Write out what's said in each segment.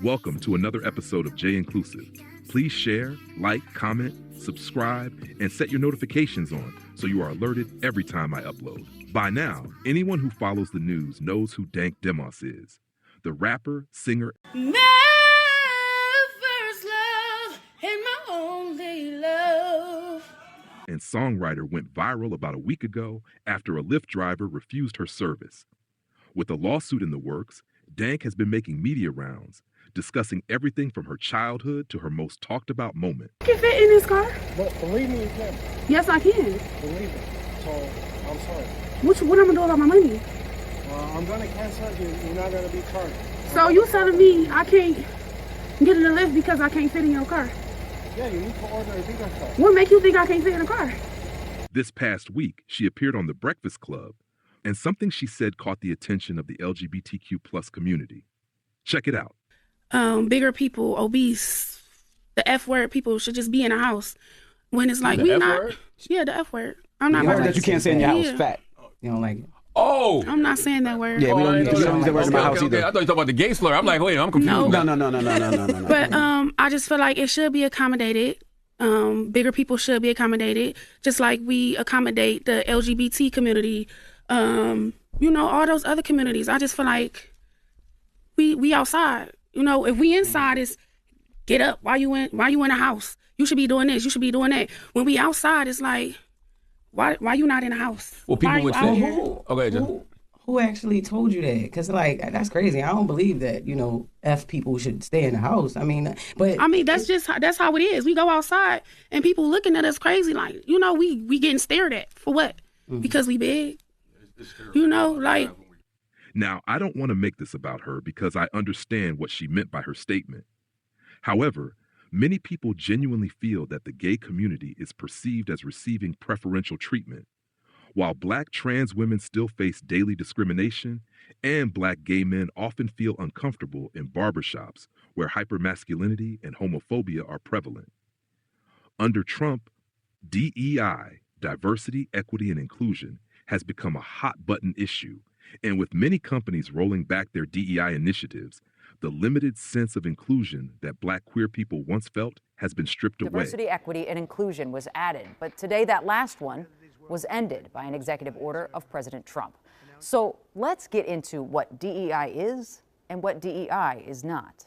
Welcome to another episode of J Inclusive. Please share, like, comment, subscribe, and set your notifications on so you are alerted every time I upload. By now, anyone who follows the news knows who Dank Demoss is. The rapper, singer, My first love and my only love. And songwriter went viral about a week ago after a Lyft driver refused her service. With a lawsuit in the works, Dank has been making media rounds, discussing everything from her childhood to her most talked about moment. You can fit in this car? But believe me, you can. Yes, I can. Believe me. So, I'm sorry. What am I gonna do about my money? I'm going to cancel you. You're not going to be charged. So you telling me I can't get in the lift because I can't fit in your car? Yeah, you need to order a bigger car. What make you think I can't fit in a car? This past week, she appeared on The Breakfast Club, and something she said caught the attention of the LGBTQ plus community. Check it out. Bigger people, obese, the F word people should just be in a house. When it's like, The we F not. word? Yeah, the F word. I'm not. You heard that you can't say in your house, Yeah. fat. You don't like it. Oh! I'm not saying that word. Yeah, we don't use that word in my house Okay. either. I thought you were talking about the gay slur. I'm like, wait, I'm confused. No. No. But I just feel like it should be accommodated. Bigger people should be accommodated, just like we accommodate the LGBT community. All those other communities. I just feel like we outside. If we inside, is get up. Why you in a house? You should be doing this. You should be doing that. When we outside, it's like, why you not in a house? Well, Why people would you out say, here? okay, John. Who actually told you that? Because, that's crazy. I don't believe that, F people should stay in the house. That's how it is. We go outside and people looking at us crazy, like, we getting stared at for what? Because we big. Now, I don't want to make this about her because I understand what she meant by her statement. However, many people genuinely feel that the gay community is perceived as receiving preferential treatment. While Black trans women still face daily discrimination, and Black gay men often feel uncomfortable in barbershops where hypermasculinity and homophobia are prevalent. Under Trump, DEI, diversity, equity, and inclusion, has become a hot-button issue, and with many companies rolling back their DEI initiatives, the limited sense of inclusion that Black queer people once felt has been stripped away. Diversity, equity, and inclusion was added, but today that last one was ended by an executive order of President Trump. So let's get into what DEI is and what DEI is not.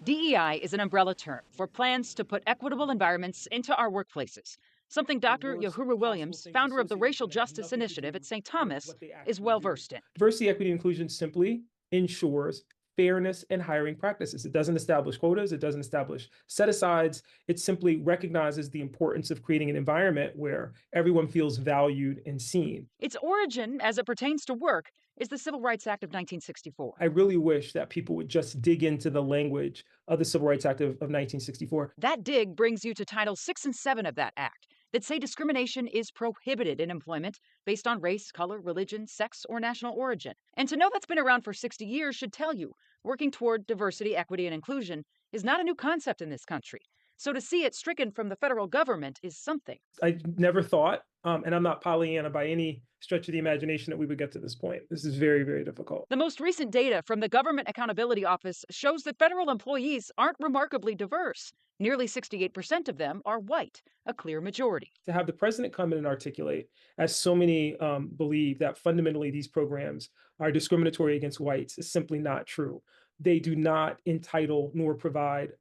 DEI is an umbrella term for plans to put equitable environments into our workplaces, something Dr. Uhuru Williams, founder of the Racial Justice Initiative at St. Thomas, is well versed in. Diversity, equity, and inclusion simply ensures fairness in hiring practices. It doesn't establish quotas. It doesn't establish set-asides. It simply recognizes the importance of creating an environment where everyone feels valued and seen. Its origin, as it pertains to work, is the Civil Rights Act of 1964. I really wish that people would just dig into the language of the Civil Rights Act of 1964. That dig brings you to Titles 6 and 7 of that act that say discrimination is prohibited in employment based on race, color, religion, sex, or national origin. And to know that's been around for 60 years should tell you working toward diversity, equity, and inclusion is not a new concept in this country. So to see it stricken from the federal government is something. I never thought, and I'm not Pollyanna by any stretch of the imagination, that we would get to this point. This is very, very difficult. The most recent data from the Government Accountability Office shows that federal employees aren't remarkably diverse. Nearly 68% of them are white, a clear majority. To have the president come in and articulate, as so many believe, that fundamentally these programs are discriminatory against whites is simply not true. They do not entitle nor provide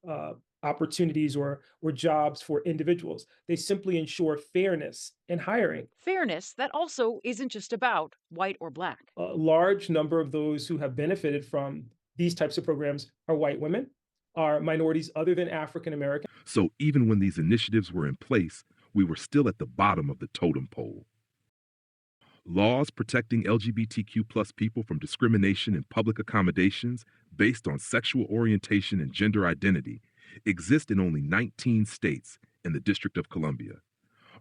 opportunities or jobs for individuals. They simply ensure fairness in hiring. Fairness that also isn't just about white or Black. A large number of those who have benefited from these types of programs are white women, are minorities other than African American. So even when these initiatives were in place, we were still at the bottom of the totem pole. Laws protecting LGBTQ plus people from discrimination in public accommodations based on sexual orientation and gender identity exist in only 19 states and the District of Columbia.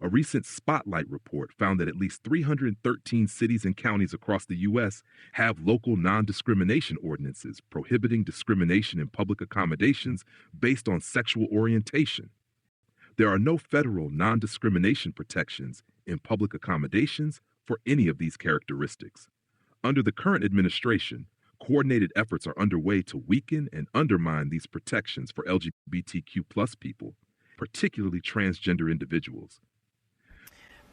A recent Spotlight report found that at least 313 cities and counties across the U.S. have local non-discrimination ordinances prohibiting discrimination in public accommodations based on sexual orientation. There are no federal non-discrimination protections in public accommodations for any of these characteristics. Under the current administration, Coordinated efforts are underway to weaken and undermine these protections for LGBTQ plus people, particularly transgender individuals.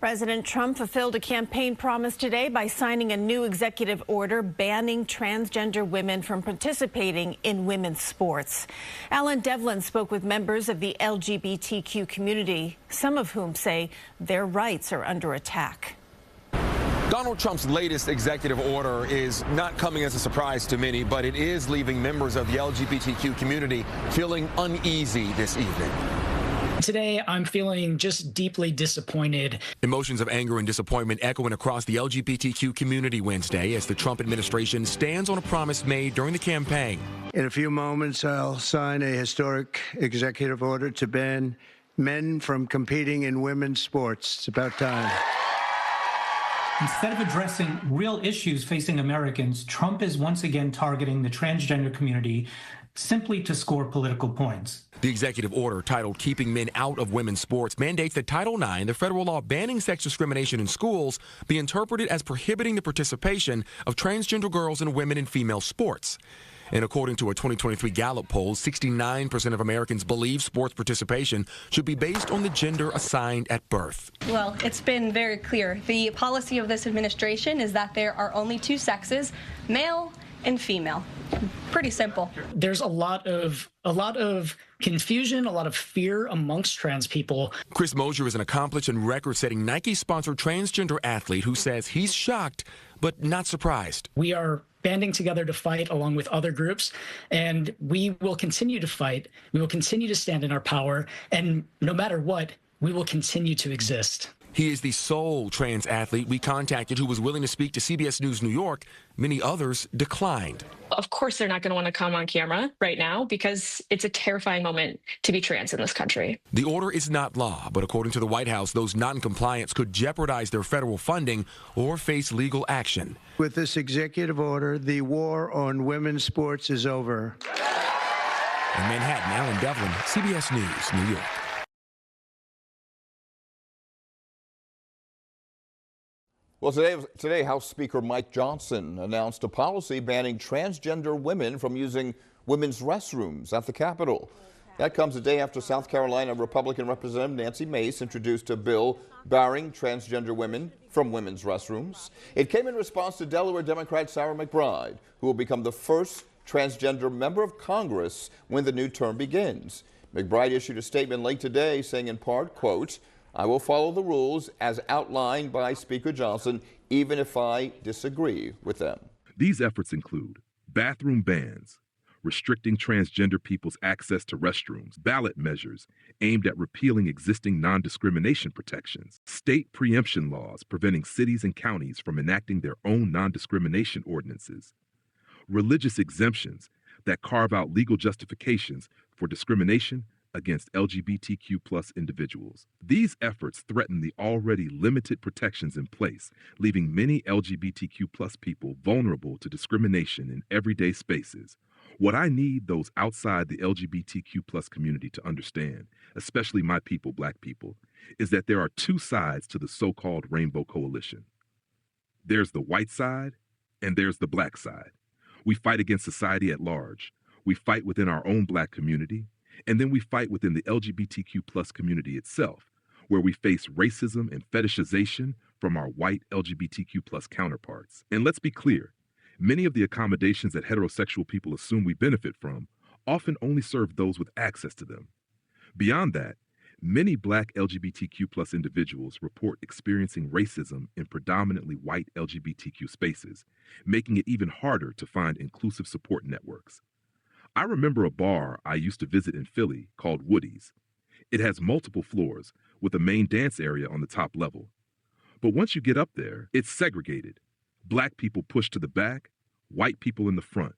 President Trump fulfilled a campaign promise today by signing a new executive order banning transgender women from participating in women's sports. Alan Devlin spoke with members of the LGBTQ community, some of whom say their rights are under attack. Donald Trump's latest executive order is not coming as a surprise to many, but it is leaving members of the LGBTQ community feeling uneasy this evening. Today, I'm feeling just deeply disappointed. Emotions of anger and disappointment echoing across the LGBTQ community Wednesday as the Trump administration stands on a promise made during the campaign. In a few moments, I'll sign a historic executive order to ban men from competing in women's sports. It's about time. Instead of addressing real issues facing Americans, Trump is once again targeting the transgender community simply to score political points. The executive order, titled Keeping Men Out of Women's Sports, mandates that Title IX, the federal law banning sex discrimination in schools, be interpreted as prohibiting the participation of transgender girls and women in female sports. And according to a 2023 Gallup poll, 69% of Americans believe sports participation should be based on the gender assigned at birth. Well, it's been very clear. The policy of this administration is that there are only two sexes, male and female. Pretty simple. There's a lot of confusion, a lot of fear amongst trans people. Chris Mosier is an accomplished and record-setting Nike-sponsored transgender athlete who says he's shocked but not surprised. We are banding together to fight along with other groups, and we will continue to fight. We will continue to stand in our power, and no matter what, we will continue to exist. He is the sole trans athlete we contacted who was willing to speak to CBS News New York. Many others declined. Of course, they're not going to want to come on camera right now because it's a terrifying moment to be trans in this country. The order is not law, but according to the White House, those not in compliance could jeopardize their federal funding or face legal action. With this executive order, the war on women's sports is over. In Manhattan, Alan Devlin, CBS News, New York. Well, today, House Speaker Mike Johnson announced a policy banning transgender women from using women's restrooms at the Capitol. That comes a day after South Carolina Republican Representative Nancy Mace introduced a bill barring transgender women from women's restrooms. It came in response to Delaware Democrat Sarah McBride, who will become the first transgender member of Congress when the new term begins. McBride issued a statement late today saying in part, quote, "I will follow the rules as outlined by Speaker Johnson, even if I disagree with them." These efforts include bathroom bans, restricting transgender people's access to restrooms, ballot measures aimed at repealing existing non-discrimination protections, state preemption laws preventing cities and counties from enacting their own non-discrimination ordinances, religious exemptions that carve out legal justifications for discrimination against LGBTQ plus individuals. These efforts threaten the already limited protections in place, leaving many LGBTQ plus people vulnerable to discrimination in everyday spaces. What I need those outside the LGBTQ plus community to understand, especially my people, Black people, is that there are two sides to the so-called Rainbow Coalition. There's the white side and there's the Black side. We fight against society at large. We fight within our own Black community. And then we fight within the LGBTQ plus community itself, where we face racism and fetishization from our white LGBTQ plus counterparts. And let's be clear, many of the accommodations that heterosexual people assume we benefit from often only serve those with access to them. Beyond that, many Black LGBTQ plus individuals report experiencing racism in predominantly white LGBTQ spaces, making it even harder to find inclusive support networks. I remember a bar I used to visit in Philly called Woody's. It has multiple floors with a main dance area on the top level. But once you get up there, it's segregated. Black people pushed to the back, white people in the front.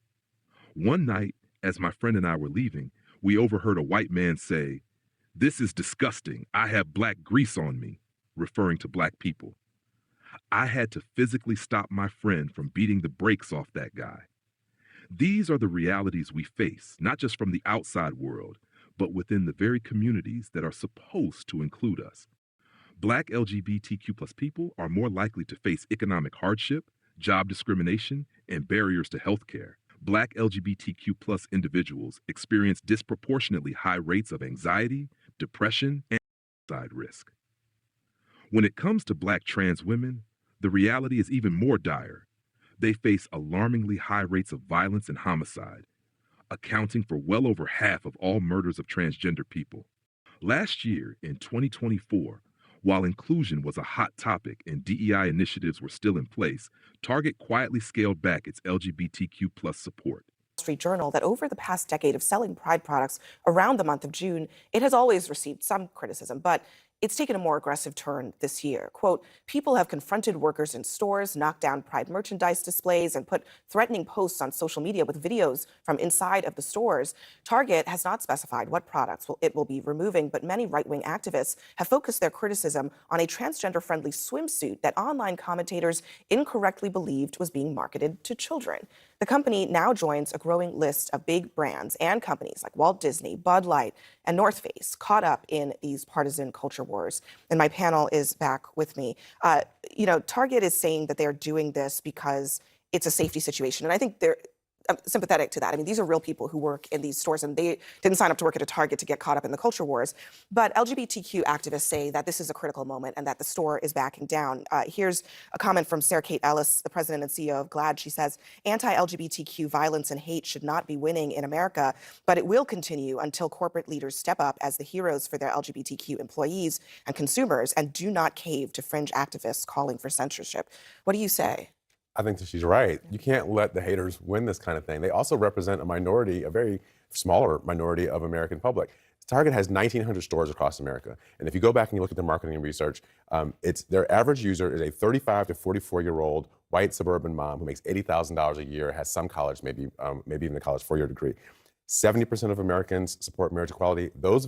One night, as my friend and I were leaving, we overheard a white man say, "This is disgusting. I have black grease on me," referring to Black people. I had to physically stop my friend from beating the brakes off that guy. These are the realities we face, not just from the outside world, but within the very communities that are supposed to include us. Black LGBTQ plus people are more likely to face economic hardship, job discrimination, and barriers to health care. Black LGBTQ plus individuals experience disproportionately high rates of anxiety, depression, and suicide risk. When it comes to Black trans women, the reality is even more dire. They face alarmingly high rates of violence and homicide, accounting for well over half of all murders of transgender people. Last year, in 2024, while inclusion was a hot topic and DEI initiatives were still in place, Target quietly scaled back its LGBTQ plus support. Street Journal that over the past decade of selling Pride products around the month of June, it has always received some criticism, but it's taken a more aggressive turn this year. Quote, people have confronted workers in stores, knocked down Pride merchandise displays, and put threatening posts on social media with videos from inside of the stores. Target has not specified what products it will be removing, but many right-wing activists have focused their criticism on a transgender-friendly swimsuit that online commentators incorrectly believed was being marketed to children. The company now joins a growing list of big brands and companies like Walt Disney, Bud Light, and North Face caught up in these partisan culture wars. And my panel is back with me. Target is saying that they're doing this because it's a safety situation. And I think I'm sympathetic to that. I mean, these are real people who work in these stores, and they didn't sign up to work at a Target to get caught up in the culture wars. But LGBTQ activists say that this is a critical moment and that the store is backing down. Here's a comment from Sarah Kate Ellis, the president and CEO of GLAAD. She says, anti-LGBTQ violence and hate should not be winning in America, but it will continue until corporate leaders step up as the heroes for their LGBTQ employees and consumers and do not cave to fringe activists calling for censorship. What do you say? I think that she's right. You can't let the haters win this kind of thing. They also represent a minority, a very smaller minority of American public. Target has 1,900 stores across America. And if you go back and you look at their marketing and research, their average user is a 35 to 44-year-old white suburban mom who makes $80,000 a year, has some college, maybe even a college four-year degree. 70% of Americans support marriage equality. Those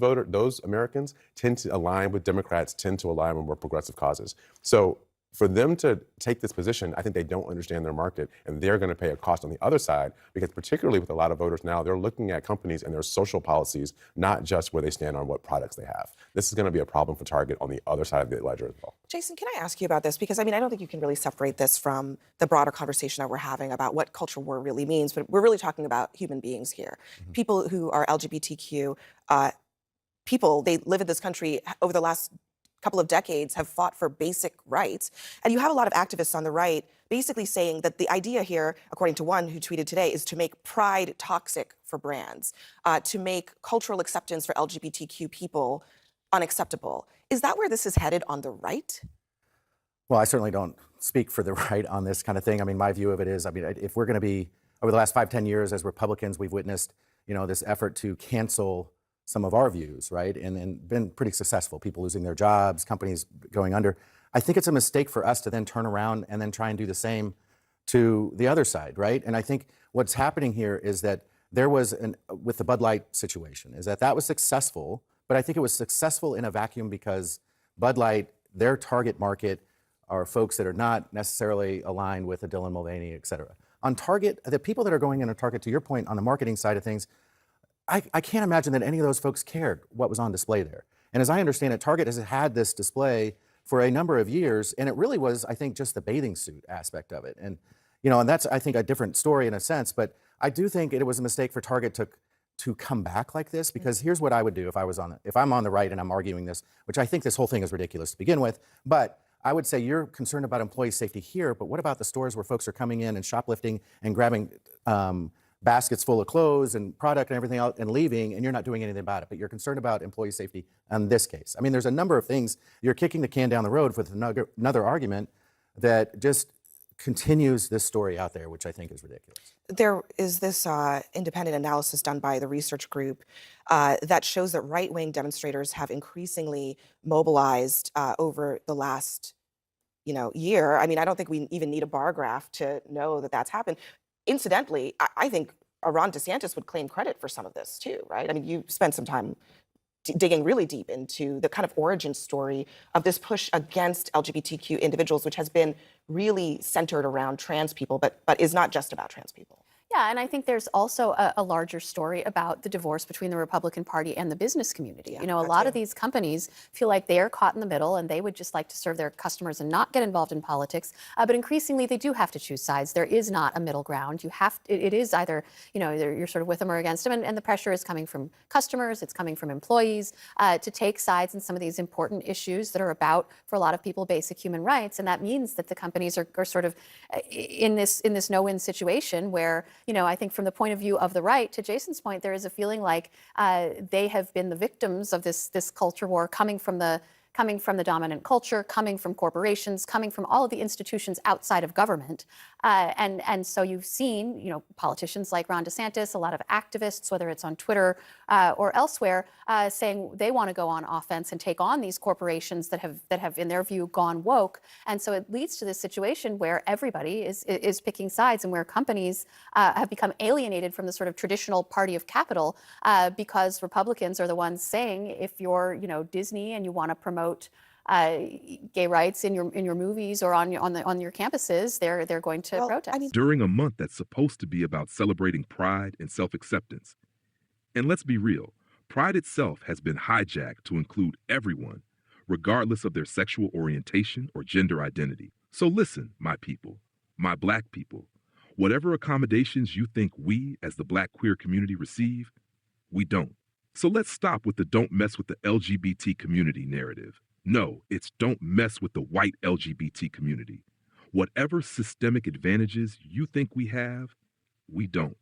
Americans tend to align with Democrats, tend to align with more progressive causes. So for them to take this position, I think they don't understand their market, and they're going to pay a cost on the other side, because particularly with a lot of voters now, they're looking at companies and their social policies, not just where they stand on what products they have. This is going to be a problem for Target on the other side of the ledger as well. Jason, can I ask you about this? Because, I don't think you can really separate this from the broader conversation that we're having about what culture war really means, but we're really talking about human beings here. Mm-hmm. People who are LGBTQ, they live in this country over the last couple of decades have fought for basic rights. And you have a lot of activists on the right basically saying that the idea here, according to one who tweeted today, is to make pride toxic for brands, to make cultural acceptance for LGBTQ people unacceptable. Is that where this is headed on the right? Well, I certainly don't speak for the right on this kind of thing. My view of it is, if we're going to be, over the last 5-10 years as Republicans, we've witnessed, this effort to cancel some of our views, right? And been pretty successful, people losing their jobs, companies going under. I think it's a mistake for us to then turn around and then try and do the same to the other side, right? And I think what's happening here is that there was, with the Bud Light situation, is that was successful, but I think it was successful in a vacuum because Bud Light, their target market are folks that are not necessarily aligned with a Dylan Mulvaney, et cetera. On Target, the people that are going into Target, to your point, on the marketing side of things, I can't imagine that any of those folks cared what was on display there. And as I understand it, Target has had this display for a number of years, and it really was, I think, just the bathing suit aspect of it. And, and that's, I think, a different story in a sense, but I do think it was a mistake for Target to come back like this, because here's what I would do if I'm on the right and I'm arguing this, which I think this whole thing is ridiculous to begin with, but I would say you're concerned about employee safety here, but what about the stores where folks are coming in and shoplifting and grabbing baskets full of clothes and product and everything else and leaving, and you're not doing anything about it, but you're concerned about employee safety in this case. There's a number of things. You're kicking the can down the road with another argument that just continues this story out there, which I think is ridiculous. There is this independent analysis done by the research group that shows that right-wing demonstrators have increasingly mobilized over the last year. I don't think we even need a bar graph to know that that's happened. Incidentally, I think Ron DeSantis would claim credit for some of this too, right? You spent some time digging really deep into the kind of origin story of this push against LGBTQ individuals, which has been really centered around trans people, but is not just about trans people. Yeah, and I think there's also a larger story about the divorce between the Republican Party and the business community. Yeah, you know, a lot of these companies feel like they are caught in the middle and they would just like to serve their customers and not get involved in politics. But increasingly, they do have to choose sides. There is not a middle ground. It is either, you know, you're sort of with them or against them. And the pressure is coming from customers, it's coming from employees to take sides in some of these important issues that are about, for a lot of people, basic human rights. And that means that the companies are sort of in this no-win situation where, you know, I think from the point of view of the right, to Jason's point, there is a feeling like they have been the victims of this culture war coming from the dominant culture, coming from corporations, coming from all of the institutions outside of government. And so you've seen, you know, politicians like Ron DeSantis, a lot of activists, whether it's on Twitter or elsewhere, saying they want to go on offense and take on these corporations that have, in their view, gone woke. And so it leads to this situation where everybody is picking sides and where companies have become alienated from the sort of traditional party of capital because Republicans are the ones saying, if you're, you know, Disney and you want to promote gay rights in your movies or on your campuses, they're going to protest. During a month that's supposed to be about celebrating pride and self-acceptance. And let's be real, pride itself has been hijacked to include everyone, regardless of their sexual orientation or gender identity. So listen, my people, my Black people, whatever accommodations you think we as the Black queer community receive, we don't. So let's stop with the don't mess with the LGBT community narrative. No, it's don't mess with the white LGBT community. Whatever systemic advantages you think we have, we don't.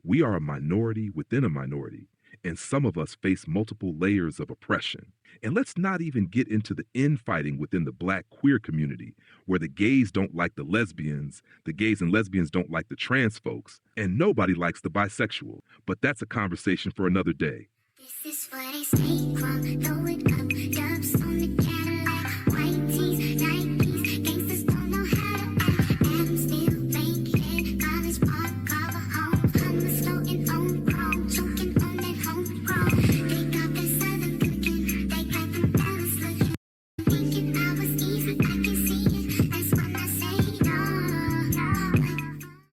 We are a minority within a minority, and some of us face multiple layers of oppression. And let's not even get into the infighting within the Black queer community, where the gays don't like the lesbians, the gays and lesbians don't like the trans folks, and nobody likes the bisexual. But that's a conversation for another day. This is what I stay from, no it comes.